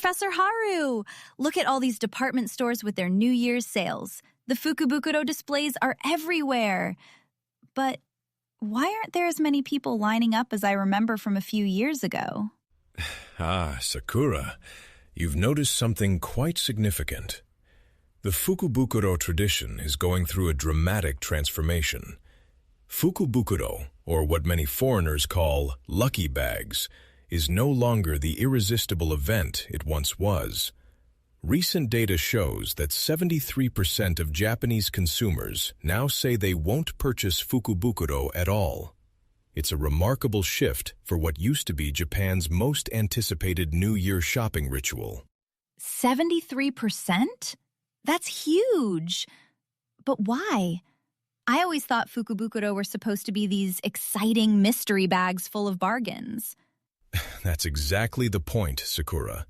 Professor Haru! Look at all these department stores with their New Year's sales. The Fukubukuro displays are everywhere. But why aren't there as many people lining up as I remember from a few years ago? Ah, Sakura, you've noticed something quite significant. The Fukubukuro tradition is going through a dramatic transformation. Fukubukuro, or what many foreigners call lucky bags, is no longer the irresistible event it once was. Recent data shows that 73% of Japanese consumers now say they won't purchase Fukubukuro at all. It's a remarkable shift for what used to be Japan's most anticipated New Year shopping ritual. 73%? That's huge! But why? I always thought Fukubukuro were supposed to be these exciting mystery bags full of bargains. That's exactly the point, Sakura.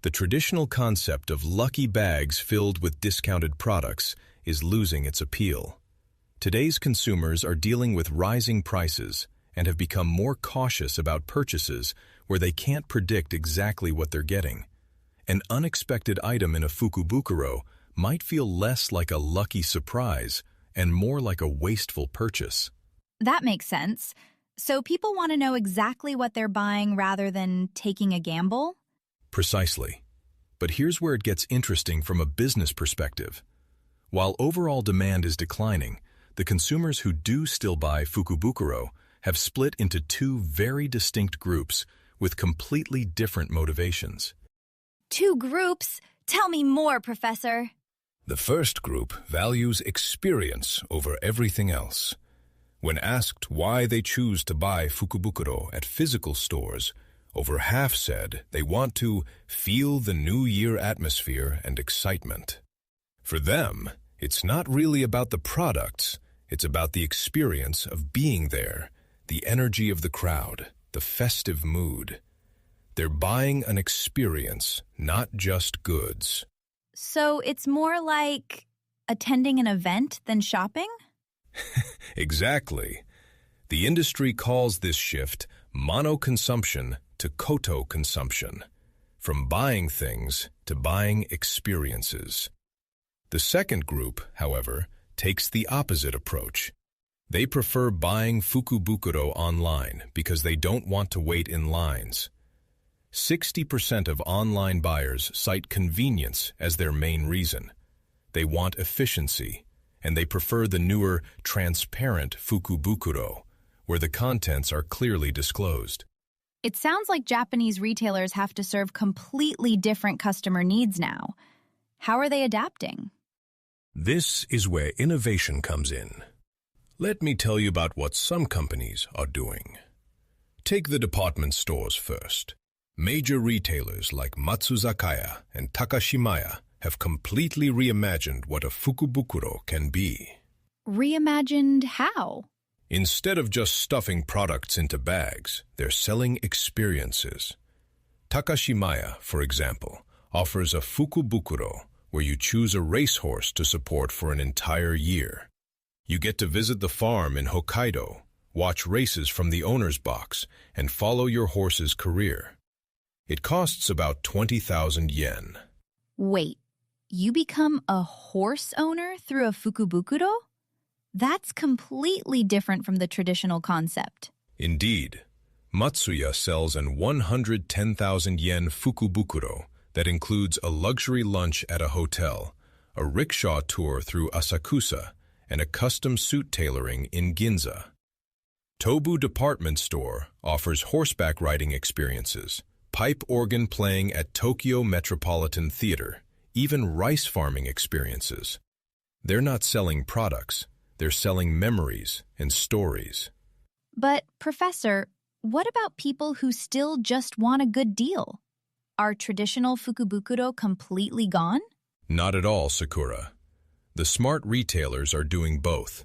The traditional concept of lucky bags filled with discounted products is losing its appeal. Today's consumers are dealing with rising prices and have become more cautious about purchases where they can't predict exactly what they're getting. An unexpected item in a Fukubukuro might feel less like a lucky surprise and more like a wasteful purchase. That makes sense. So people want to know exactly what they're buying rather than taking a gamble? Precisely. But here's where it gets interesting from a business perspective. While overall demand is declining, the consumers who do still buy Fukubukuro have split into two very distinct groups with completely different motivations. Two groups? Tell me more, Professor. The first group values experience over everything else. When asked why they choose to buy Fukubukuro at physical stores, over half said they want to feel the New Year atmosphere and excitement. For them, it's not really about the products, it's about the experience of being there, the energy of the crowd, the festive mood. They're buying an experience, not just goods. So it's more like attending an event than shopping? Exactly. The industry calls this shift mono-consumption to koto-consumption, from buying things to buying experiences. The second group, however, takes the opposite approach. They prefer buying Fukubukuro online because they don't want to wait in lines. 60% of online buyers cite convenience as their main reason. They want efficiency, and they prefer the newer, transparent Fukubukuro, where the contents are clearly disclosed. It sounds like Japanese retailers have to serve completely different customer needs now. How are they adapting? This is where innovation comes in. Let me tell you about what some companies are doing. Take the department stores first. Major retailers like Matsuzakaya and Takashimaya have completely reimagined what a Fukubukuro can be. Reimagined how? Instead of just stuffing products into bags, they're selling experiences. Takashimaya, for example, offers a Fukubukuro where you choose a racehorse to support for an entire year. You get to visit the farm in Hokkaido, watch races from the owner's box, and follow your horse's career. It costs about 20,000 yen. Wait, you become a horse owner through a Fukubukuro? That's completely different from the traditional concept. Indeed. Matsuya sells an 110,000 yen Fukubukuro that includes a luxury lunch at a hotel, a rickshaw tour through Asakusa, and a custom suit tailoring in Ginza. Tobu Department Store offers horseback riding experiences, pipe organ playing at Tokyo Metropolitan Theater, even rice farming experiences. They're not selling products, they're selling memories and stories. But, Professor, what about people who still just want a good deal? Are traditional Fukubukuro completely gone? Not at all, Sakura. The smart retailers are doing both.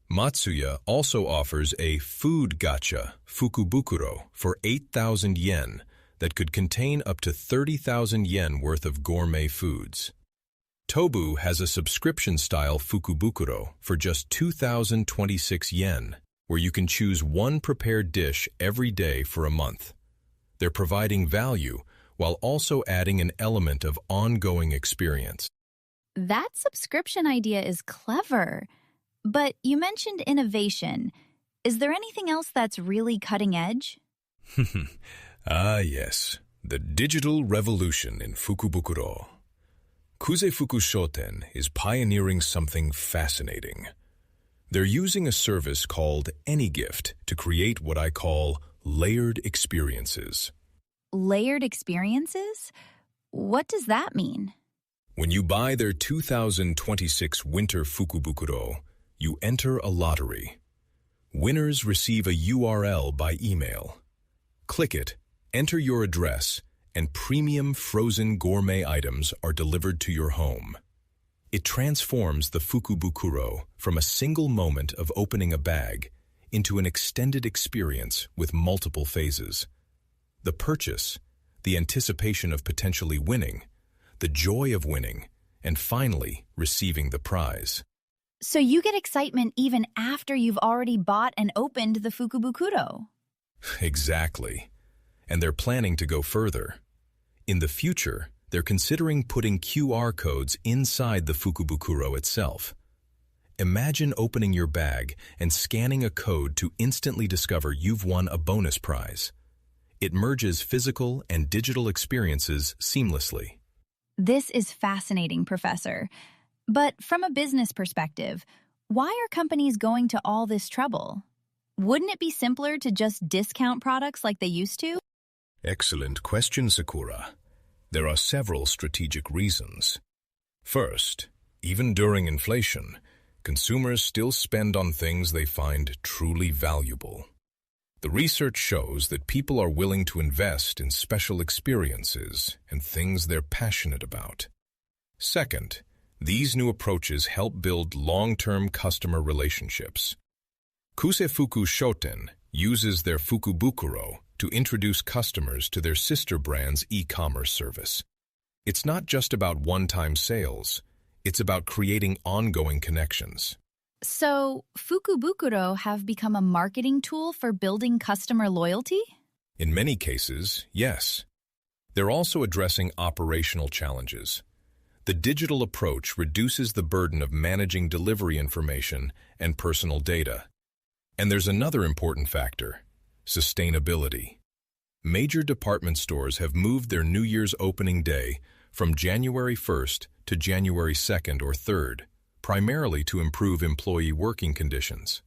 Matsuya also offers a food gacha Fukubukuro for 8,000 yen that could contain up to 30,000 yen worth of gourmet foods. Tobu has a subscription-style Fukubukuro for just 2,026 yen, where you can choose one prepared dish every day for a month. They're providing value while also adding an element of ongoing experience. That subscription idea is clever. But you mentioned innovation. Is there anything else that's really cutting edge? Ah, yes. The digital revolution in Fukubukuro. Kuzefuku Shoten is pioneering something fascinating. They're using a service called AnyGift to create what I call layered experiences. Layered experiences? What does that mean? When you buy their 2026 Winter Fukubukuro, you enter a lottery. Winners receive a URL by email. Click it, enter your address, and premium frozen gourmet items are delivered to your home. It transforms the Fukubukuro from a single moment of opening a bag into an extended experience with multiple phases. The purchase, the anticipation of potentially winning, the joy of winning, and finally receiving the prize. So you get excitement even after you've already bought and opened the Fukubukuro. Exactly. And they're planning to go further. In the future, they're considering putting QR codes inside the Fukubukuro itself. Imagine opening your bag and scanning a code to instantly discover you've won a bonus prize. It merges physical and digital experiences seamlessly. This is fascinating, Professor. But from a business perspective, why are companies going to all this trouble? Wouldn't it be simpler to just discount products like they used to? Excellent question, Sakura. There are several strategic reasons. First, even during inflation, consumers still spend on things they find truly valuable. The research shows that people are willing to invest in special experiences and things they're passionate about. Second, these new approaches help build long-term customer relationships. Kuzefuku Shoten uses their Fukubukuro to introduce customers to their sister brand's e-commerce service. It's not just about one-time sales, it's about creating ongoing connections. So, Fukubukuro have become a marketing tool for building customer loyalty? In many cases, yes. They're also addressing operational challenges. The digital approach reduces the burden of managing delivery information and personal data. And there's another important factor: sustainability. Major department stores have moved their New Year's opening day from January 1st to January 2nd or 3rd, primarily to improve employee working conditions.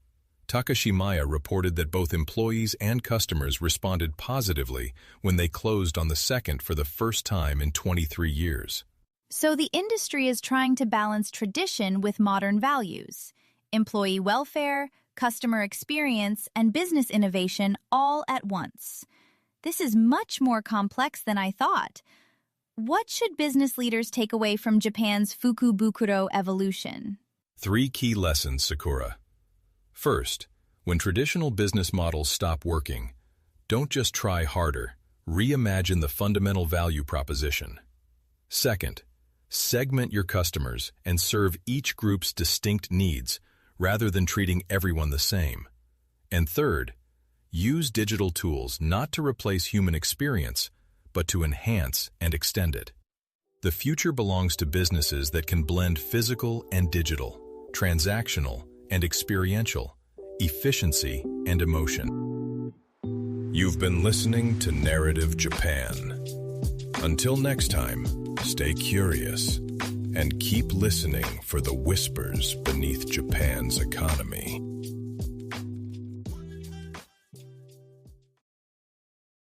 Takashimaya reported that both employees and customers responded positively when they closed on the 2nd for the first time in 23 years. So the industry is trying to balance tradition with modern values, employee welfare, customer experience, and business innovation all at once. This is much more complex than I thought. What should business leaders take away from Japan's Fukubukuro evolution? 3 key lessons, Sakura. First, when traditional business models stop working, don't just try harder, reimagine the fundamental value proposition. Second, segment your customers and serve each group's distinct needs rather than treating everyone the same. And third, use digital tools not to replace human experience, but to enhance and extend it. The future belongs to businesses that can blend physical and digital, transactional and experiential, efficiency and emotion. You've been listening to Narrative Japan. Until next time, stay curious and keep listening for the whispers beneath Japan's economy.